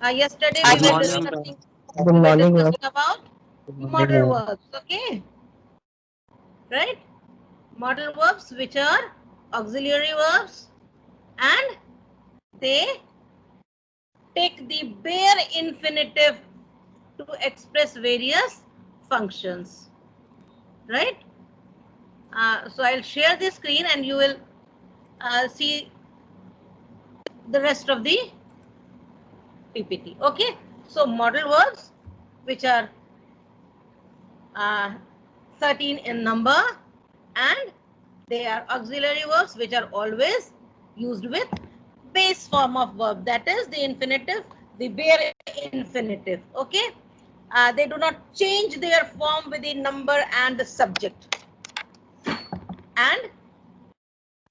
Yesterday Good we were morning. discussing Good morning, ma'am. about Good modal morning, verbs. Okay, right? Modal verbs, which are auxiliary verbs, and they take the bare infinitive to express various functions, right? So I'll share the screen and you will see the rest of the PPT. Okay, so modal verbs, which are uh, 13 in number, and they are auxiliary verbs which are always used with base form of verb, that is the infinitive, the bare infinitive. Okay, they do not change their form with the number and the subject, and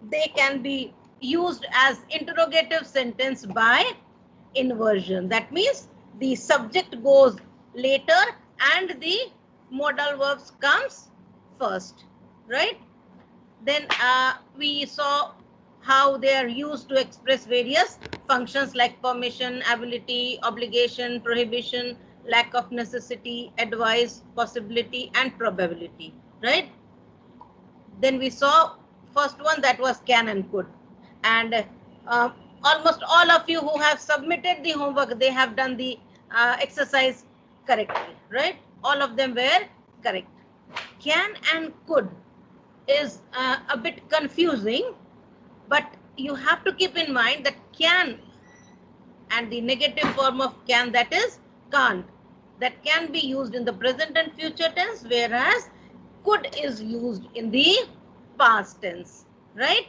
they can be used as interrogative sentence by inversion. That means the subject goes later and the modal verbs comes first, right? Then we saw how they are used to express various functions like permission, ability, obligation, prohibition, lack of necessity, advice, possibility, and probability, right? Then we saw first one, that was can and could, and almost all of you who have submitted the homework, they have done the exercise correctly, right? All of them were correct. Can and could is a bit confusing, but you have to keep in mind that can and the negative form of can, that is can't, that can be used in the present and future tense, whereas could is used in the past tense, right?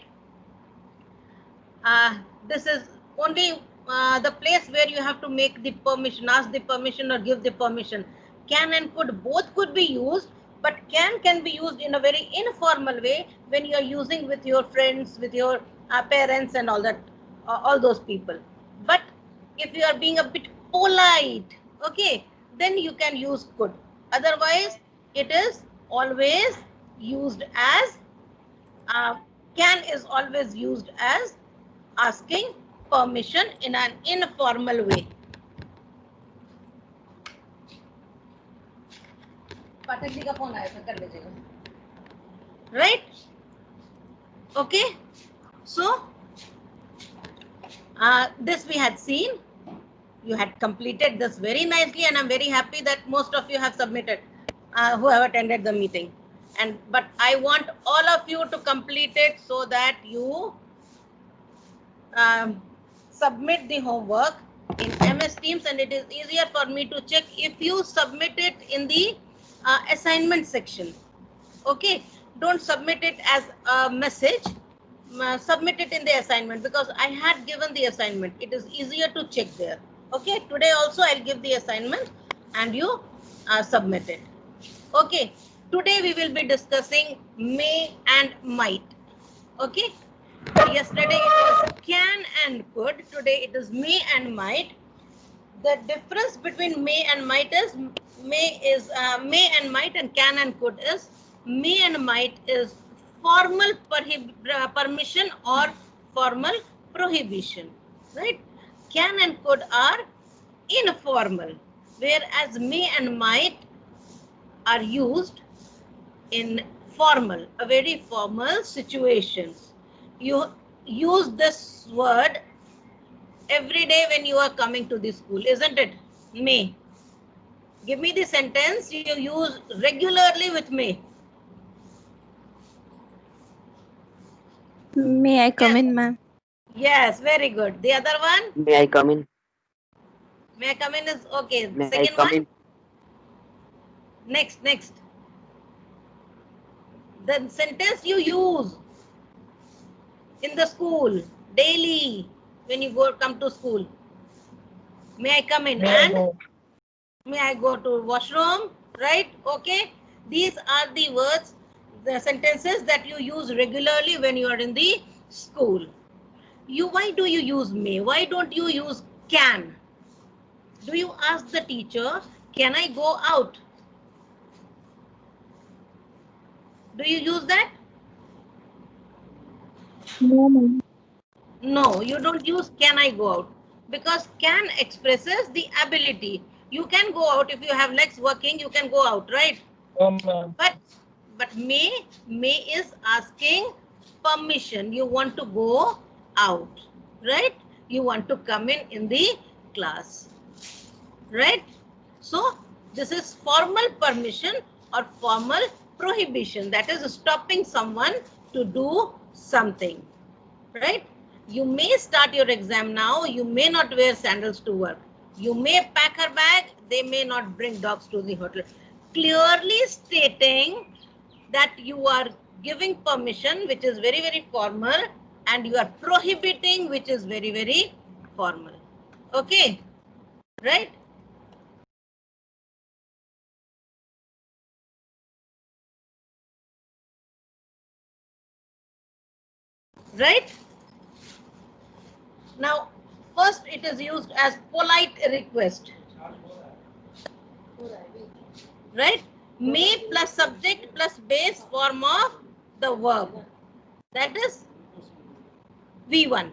This is only the place where you have to make the permission, ask the permission or give the permission. Can and could both could be used, but can be used in a very informal way when you are using with your friends, with your parents and all that, all those people. But if you are being a bit polite, okay, then you can use could. Otherwise, it is always used as uh, can is always used as asking permission in an informal way. Pathak ji का phone आया था, कर लीजिएगा. Right? Okay. So this we had seen. You had completed this very nicely, and I'm very happy that most of you have submitted, who have attended the meeting. And but I want all of you to complete it so that you submit the homework in MS Teams, and it is easier for me to check if you submit it in the assignment section. Okay, don't submit it as a message, submit it in the assignment, because I had given the assignment. It is easier to check there. Okay, today also I'll give the assignment and you submit it. Okay, today we will be discussing may and might. Okay, yesterday it was can and could, today it is may and might. The difference between may and might is may and might, and can and could is may and might is formal permission or formal prohibition, right? Can and could are informal, whereas may and might are used in formal, a very formal situations. You use this word every day when you are coming to the school, isn't it? May. Give me the sentence you use regularly with may. May I come in, ma'am? Yes, very good. The other one? May I come in? May I come in is okay. May I Second come one? in? Next. The sentence you use in the school daily when you come to school. May I come in? And may I go to washroom? Right? Okay. These are the words, the sentences that you use regularly when you are in the school. Why do you use may? Why don't you use can? Do you ask the teacher, can I go out? Do you use that? No, ma'am. No, you don't use can I go out. because can expresses the ability. You can go out if you have legs working, you can go out, right? But may is asking permission. You want to go out, right? You want to come in the class, right? So this is formal permission or formal prohibition, that is stopping someone to do something, right? You may start your exam now, you may not wear sandals to work, you may pack her bag, they may not bring dogs to the hotel. Clearly stating that you are giving permission, which is very, very formal, and you are prohibiting, which is very, very formal. Okay, right? Right? Now, first it is used as polite request. Right? May plus subject plus base form of the verb. That is V1.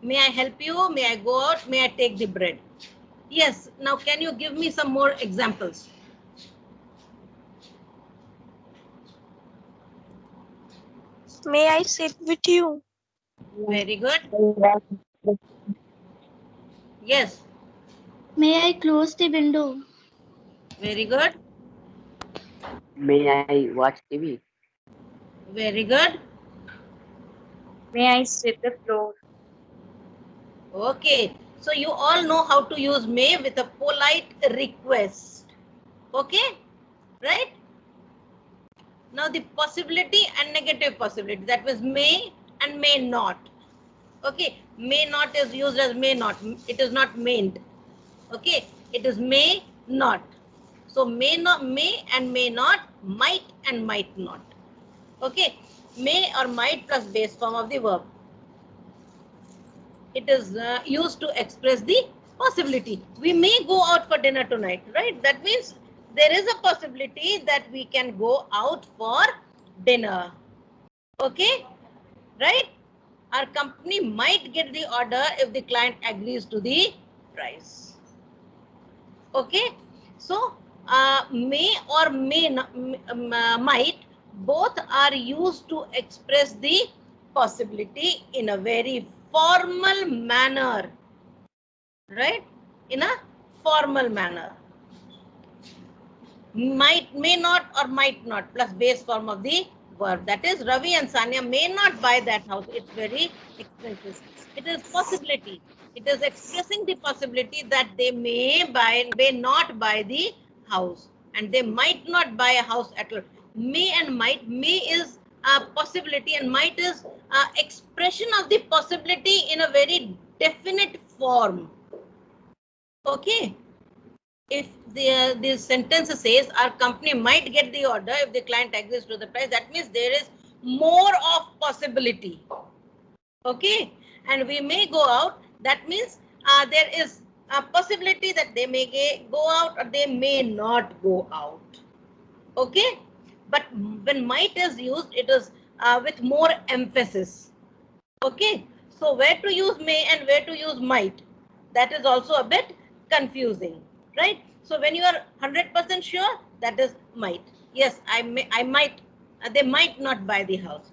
May I help you? May I go out? May I take the bread? Yes. Now, can you give me some more examples? May I sit with you? Very good. Yes. May I close the window? Very good. May I watch TV? Very good. May I sweep the floor? Okay. So you all know how to use may with a polite request. Okay. Right? Now the possibility and negative possibility, that was may and may not. Okay. May not is used as may not. It is not mayn't. Okay. It is may not. So may not, may and may not, might and might not. Okay. May or might plus base form of the verb. It is used to express the possibility. We may go out for dinner tonight, right? That means there is a possibility that we can go out for dinner. Okay, right? Our company might get the order if the client agrees to the price. Okay, so may or may not, might, both are used to express the possibility in a very formal manner, right? In a formal manner. Might, may not or might not plus base form of the verb. That is, Ravi and Sanya may not buy that house. It's very expensive. It is possibility. It is expressing the possibility that they may buy, may not buy the house, and they might not buy a house at all. May and might. May is a possibility, and might is expression of the possibility in a very definite form. Okay. If the sentence says our company might get the order if the client agrees to the price, that means there is more of possibility. Okay, and we may go out, that means there is a possibility that they may go out or they may not go out. Okay, but when might is used, it is with more emphasis. Okay, so where to use may and where to use might, that is also a bit confusing, right? So when you are 100% sure, that is might. Yes, I might, they might not buy the house.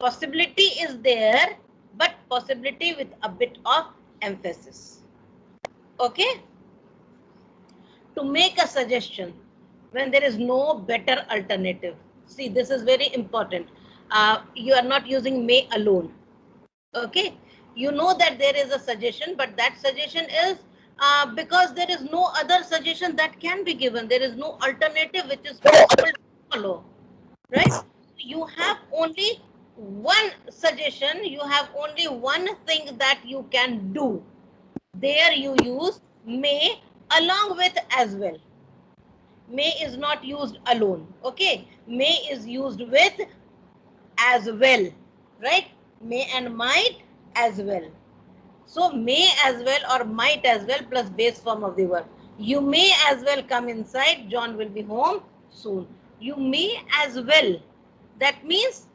Possibility is there, but possibility with a bit of emphasis. Okay, to make a suggestion when there is no better alternative. See, this is very important. You are not using may alone. Okay, you know that there is a suggestion, but that suggestion is because there is no other suggestion that can be given. There is no alternative which is possible to follow, right? You have only one suggestion, you have only one thing that you can do. There you use may along with as well. May is not used alone. Okay, may is used with as well, right? May and might as well. So may as well or might as well plus base form of the verb. You may as well come inside. John will be home soon. You may as well. That means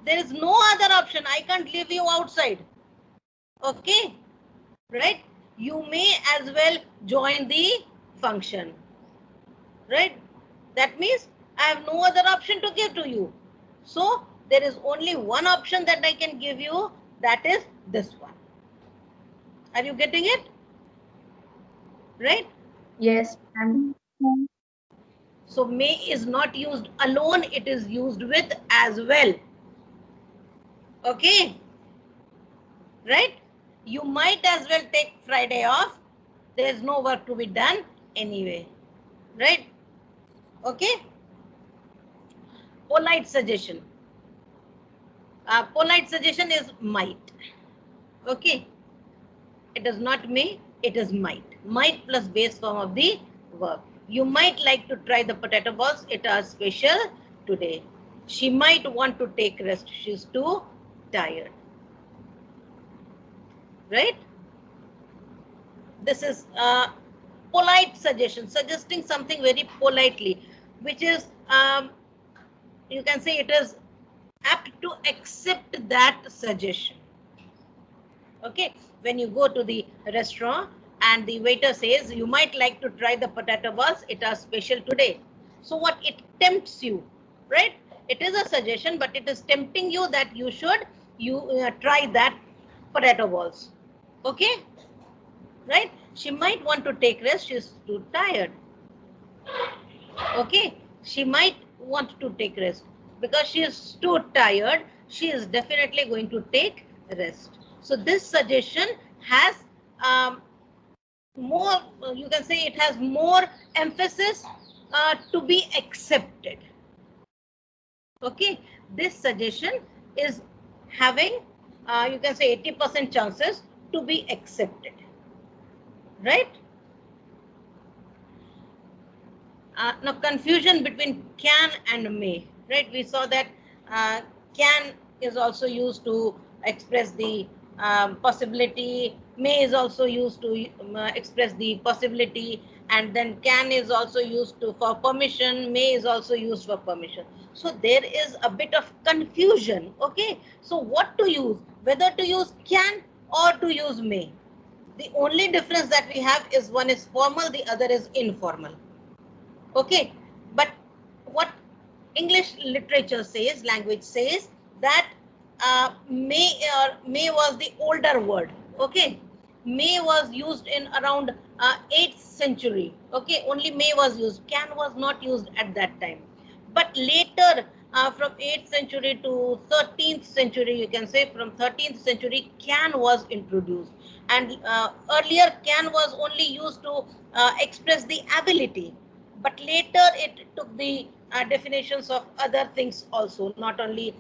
there is no other option. I can't leave you outside. Okay. right? You may as well join the function, right? That means I have no other option to give to you. So there is only one option that I can give you, that is this one. Are you getting it? Right? Yes, ma'am. So may is not used alone, it is used with as well. Okay? Right? You might as well take Friday off. There is no work to be done anyway. Right? Okay? Polite suggestion. Polite suggestion is might. Okay? It is not may, it is might. Might plus base form of the verb. You might like to try the potato balls. It is special today. She might want to take rest. She's too tired. Right? This is polite suggestion, suggesting something very politely, which is, you can say it is apt to accept that suggestion. Okay, when you go to the restaurant and the waiter says, you might like to try the potato balls, it is special today. So what, it tempts you, right? It is a suggestion, but it is tempting you that you should try that potato balls. Okay, right? She might want to take rest, she's too tired. Okay, she might want to take rest because she is too tired. She is definitely going to take rest. So this suggestion has more, you can say it has more emphasis to be accepted. Okay, this suggestion is having, you can say 80% chances to be accepted, right? Now confusion between can and may, right? We saw that can is also used to express the possibility, may is also used to express the possibility, and then can is also used to for permission, may is also used for permission. So there is a bit of confusion. Okay, so what to use, whether to use can or to use may. The only difference that we have is one is formal, the other is informal. Okay, but what English literature says, language says that may was the older word. Okay, may was used in around 8th century. Okay, only may was used. Can was not used at that time. But later, from 8th century to 13th century, you can say from 13th century, can was introduced. And earlier, can was only used to express the ability. But later, it took the definitions of other things also, not only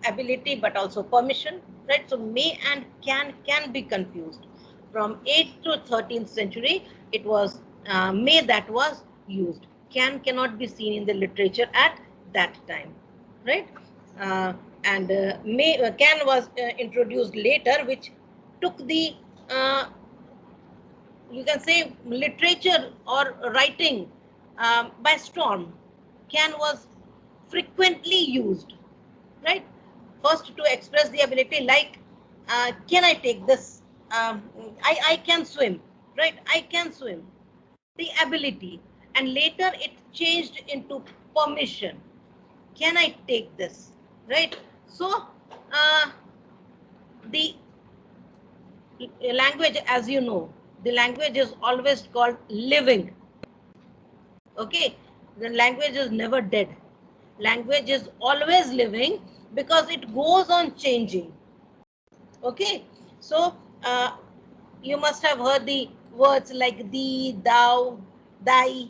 ability, but also permission, right? So may and can be confused. From 8th to 13th century, it was may that was used. Cannot be seen in the literature at that time, right? And can was introduced later, which took the you can say literature or writing by storm. Can was frequently used, right? First to express the ability, like can I take this? I can swim, right? I can swim. The ability, and later it changed into permission. Can I take this, right? So the language, as you know, the language is always called living. Okay, the language is never dead. Language is always living because it goes on changing. Okay, so you must have heard the words like thee, thou, thy,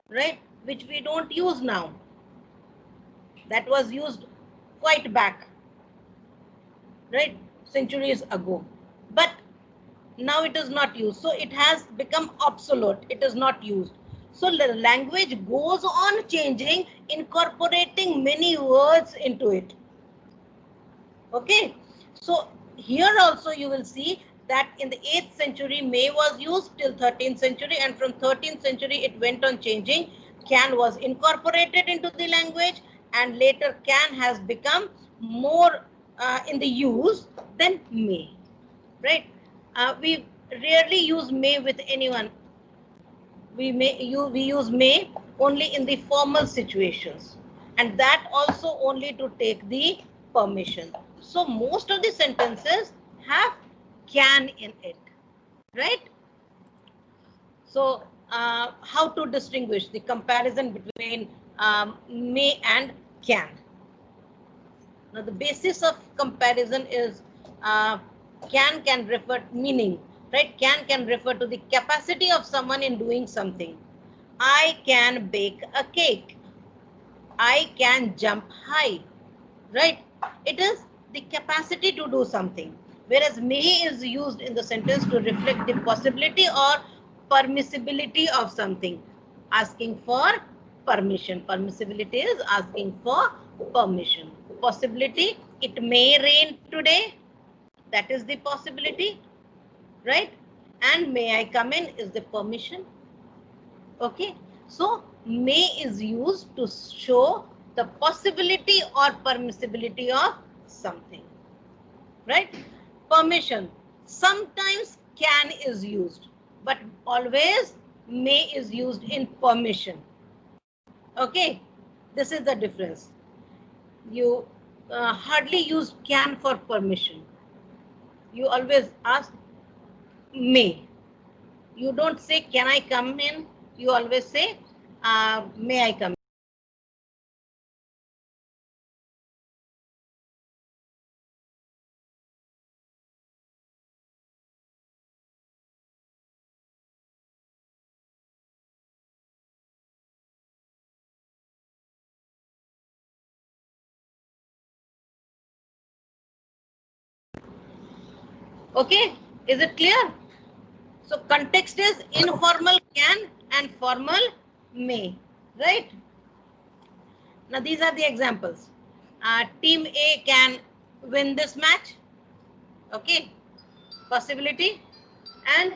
right, which we don't use now. That was used quite back, right, centuries ago. But now it is not used. So it has become obsolete. It is not used. So the language goes on changing, incorporating many words into it. Okay. So here also you will see that in the 8th century, may was used till 13th century, and from 13th century, it went on changing. Can was incorporated into the language, and later can has become more in the use than may, right? We rarely use may with anyone. We use may only in the formal situations, and that also only to take the permission. So most of the sentences have can in it, right? So how to distinguish the comparison between may and can? Now the basis of comparison is can refer meaning, right? Can refer to the capacity of someone in doing something. I can bake a cake. I can jump high, right? It is the capacity to do something. Whereas may is used in the sentence to reflect the possibility or permissibility of something, asking for permission. Permissibility is asking for permission. Possibility, it may rain today. That is the possibility, right? And may I come in is the permission. Okay, so may is used to show the possibility or permissibility of something, right? Permission, sometimes can is used, but always may is used in permission. Okay, this is the difference. You hardly use can for permission. You always ask may. You don't say can I come in, you always say may I come in. Okay, is it clear? So context is informal can and formal may, right? Now these are the examples. Team A can win this match. Okay, possibility. And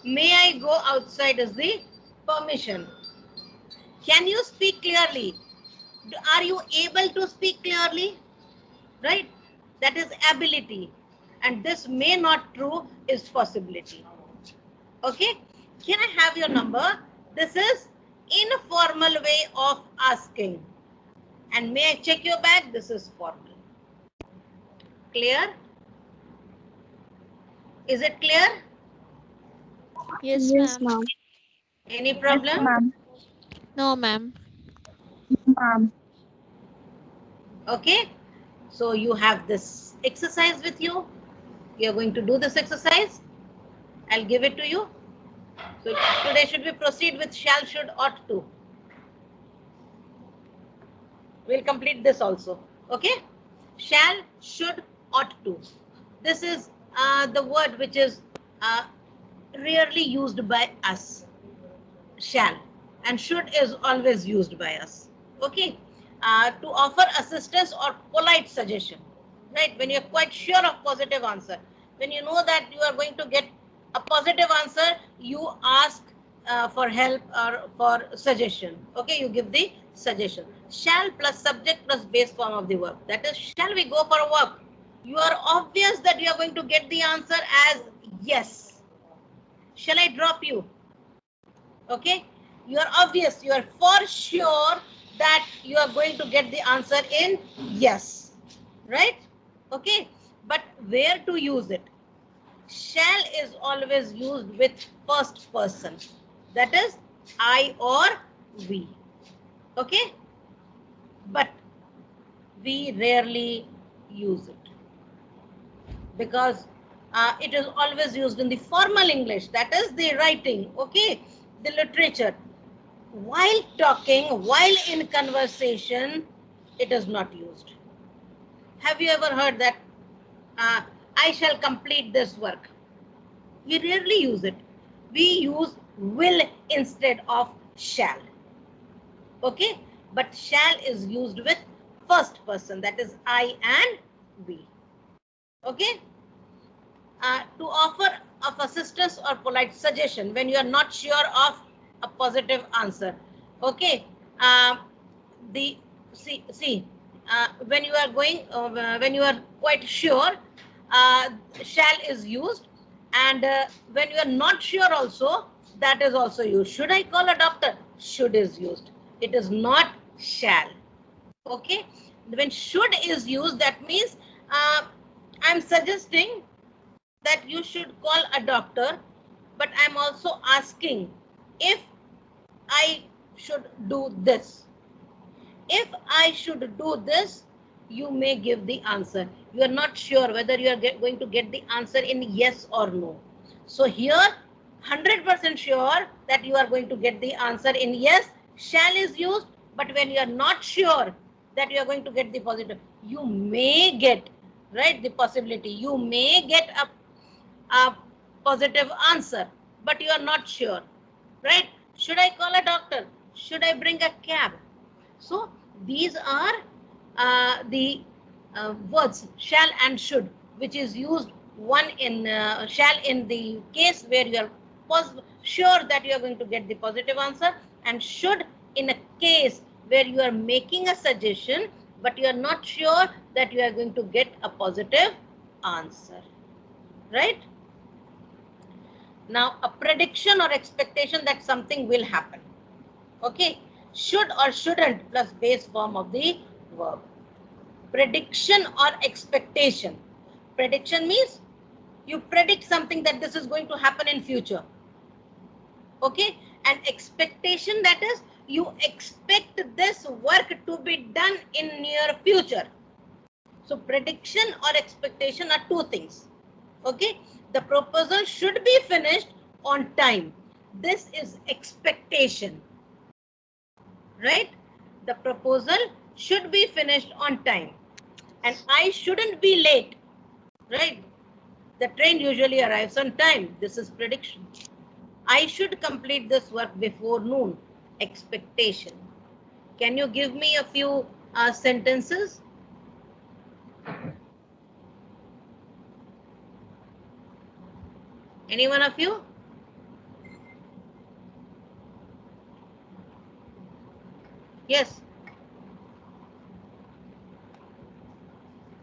may I go outside is the permission. Can you speak clearly? Are you able to speak clearly? Right? That is ability. And this may not true is possibility. Okay, can I have your number? This is informal way of asking. And may I check your bag? This is formal. Clear? Is it clear? Yes, Yes, ma'am. ma'am. Any problem? Ma'am. No, ma'am. Ma'am. Okay, so you have this exercise with you. You're going to do this exercise. I'll give it to you. So today should we proceed with shall, should, ought to. We'll complete this also. Okay, shall, should, ought to. This is the word which is rarely used by us. Shall and should is always used by us. Okay, to offer assistance or polite suggestion, right? When you're quite sure of positive answer, when you know that you are going to get a positive answer, you ask for help or for suggestion. Okay, you give the suggestion. Shall plus subject plus base form of the verb. That is, shall we go for a walk? You are obvious that you are going to get the answer as yes. Shall I drop you? Okay, you are obvious, you are for sure that you are going to get the answer in yes, right? Okay, but where to use it? Shall is always used with first person, that is I or we. Okay, but we rarely use it because it is always used in the formal English, that is the writing, okay, the literature. While talking, while in conversation, it is not used. Have you ever heard that I shall complete this work? We rarely use it. We use will instead of shall. Okay, but shall is used with first person, that is I and we. Okay, to offer of assistance or polite suggestion when you are not sure of a positive answer. Okay, the see when you are going when you are quite sure, shall is used, And when you are not sure also, that is also used. Should I call a doctor? Should is used. It is not shall. Okay. When should is used, that means I'm suggesting that you should call a doctor, but I'm also asking if I should do this. If I should do this, you may give the answer. You are not sure whether you are going to get the answer in yes or no. So here, 100% sure that you are going to get the answer in yes, shall is used. But when you are not sure that you are going to get the positive, you may get, right, the possibility. You may get a positive answer, but you are not sure, right? Should I call a doctor? Should I bring a cab? So these are the words shall and should, which is used one in shall in the case where you are sure that you are going to get the positive answer, and should in a case where you are making a suggestion but you are not sure that you are going to get a positive answer, right? Now a prediction or expectation that something will happen. Okay, should or shouldn't plus base form of the verb. Prediction or expectation. Prediction means you predict something that this is going to happen in future. Okay, and expectation, that is you expect this work to be done in near future. So prediction or expectation are two things. Okay, the proposal should be finished on time. This is expectation, right? The proposal should be finished on time, and I shouldn't be late, right? The train usually arrives on time. This is prediction. I should complete this work before noon. Expectation. Can you give me a few sentences? Any one of you? Yes.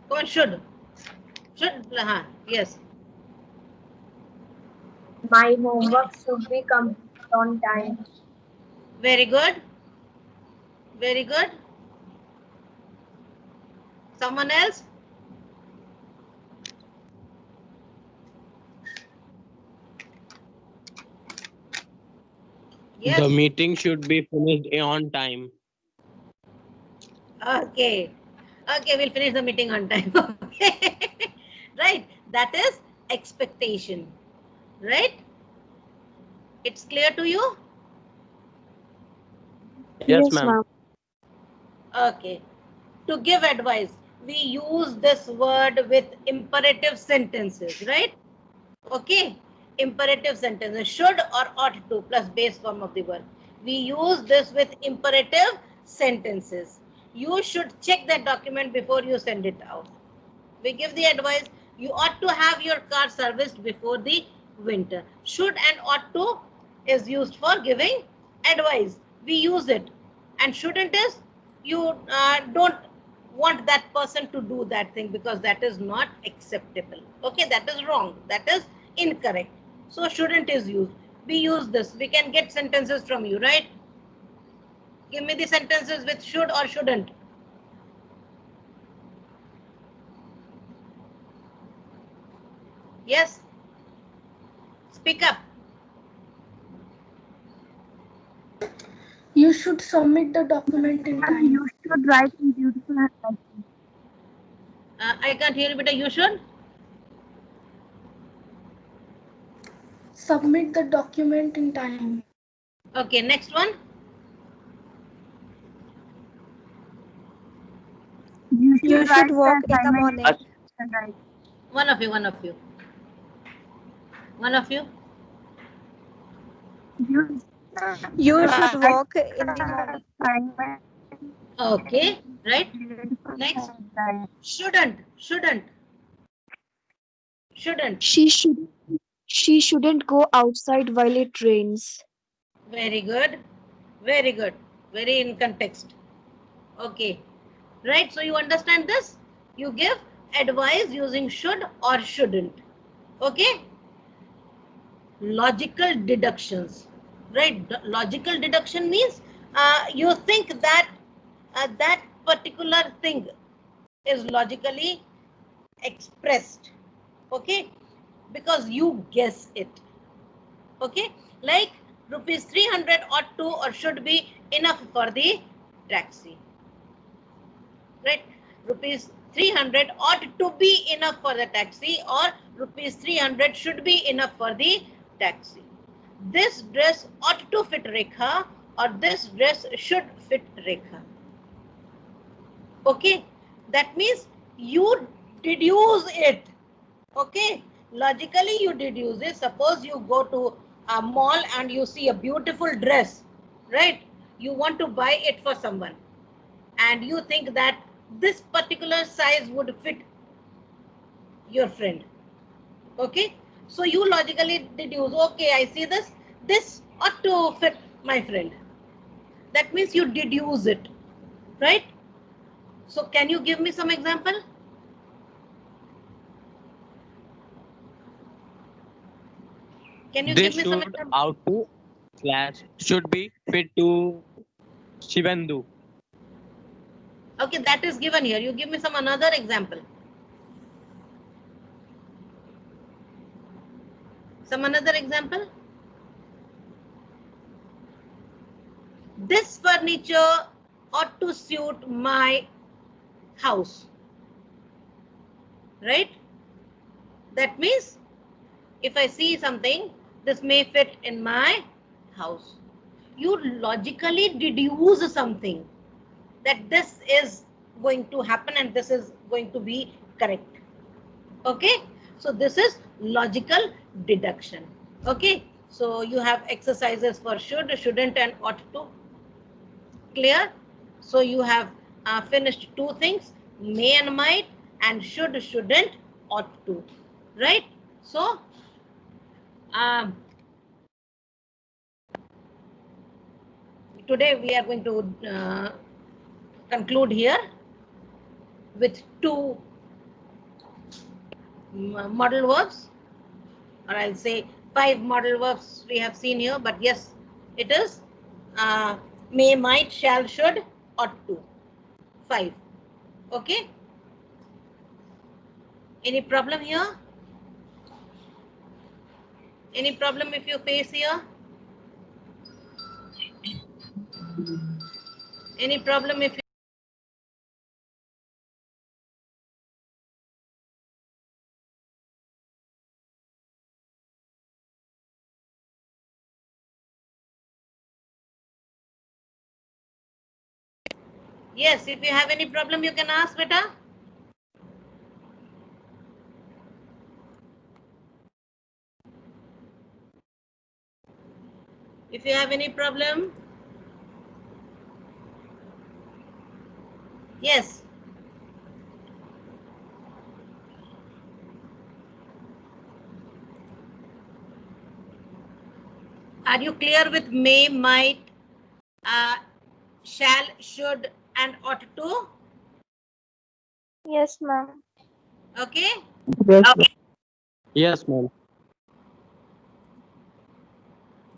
Come on, should. Should, yes. My homework should be completed on time. Very good. Very good. Someone else? Yes. The meeting should be finished on time. Okay. Okay, we'll finish the meeting on time. Okay. Right. That is expectation. Right? It's clear to you? Yes, ma'am. Okay. To give advice, we use this word with imperative sentences, right? Okay. Imperative sentences, should or ought to plus base form of the verb. We use this with imperative sentences. You should check that document before you send it out. We give the advice, you ought to have your car serviced before the winter. Should and ought to is used for giving advice. We use it. And shouldn't is you don't want that person to do that thing because that is not acceptable. Okay, that is wrong. That is incorrect. So shouldn't is used. We use this. We can get sentences from you, right? Give me the sentences with should or shouldn't. Yes? Speak up. You should submit the document in time. You should write in beautiful handwriting. I can't hear you, but you should. Submit the document in time. Okay, next one. You should walk in the morning. One of you, one of you. One of you. You should walk in the morning. Okay, right. Next. Shouldn't. She shouldn't go outside while it rains. Very good. Very good. Very in context. Okay. Right. So you understand this? You give advice using should or shouldn't. Okay. logical deductions, right? Logical deduction means you think that that particular thing is logically expressed, okay, because you guess it, okay, like rupees 300 ought to or should be enough for the taxi, right? Rupees 300 ought to be enough for the taxi, or rupees 300 should be enough for the taxi. This dress ought to fit Rekha, or this dress should fit Rekha. Okay, that means you deduce it. Okay, logically you deduce it. Suppose you go to a mall and you see a beautiful dress, right? You want to buy it for someone, and you think that this particular size would fit your friend. Okay, so you logically deduce, okay, I see this ought to fit my friend. That means you deduce it, right? So can you give me some example? Can you This give me some should example? out to slash should be fit to Shivandu. Okay, that is given here. You give me some another example. Some another example. This furniture ought to suit my house, right? That means if I see something, this may fit in my house. You logically deduce something that this is going to happen and this is going to be correct. Okay, so this is logical deduction. Okay, so you have exercises for should, shouldn't, and ought to. Clear? So you have finished two things, may and might, and should, shouldn't, ought to, right? So today we are going to conclude here with two model verbs, or I'll say 5 model verbs we have seen here, but yes, it is may, might, shall, should, ought to. 5. Okay. Any problem here? Any problem if you face here? Any problem if you yes, if you have any problem you can ask, beta. If you have any problem, yes. Are you clear with may, might, shall, should, and ought to? Yes, ma'am. Okay. Yes, ma'am.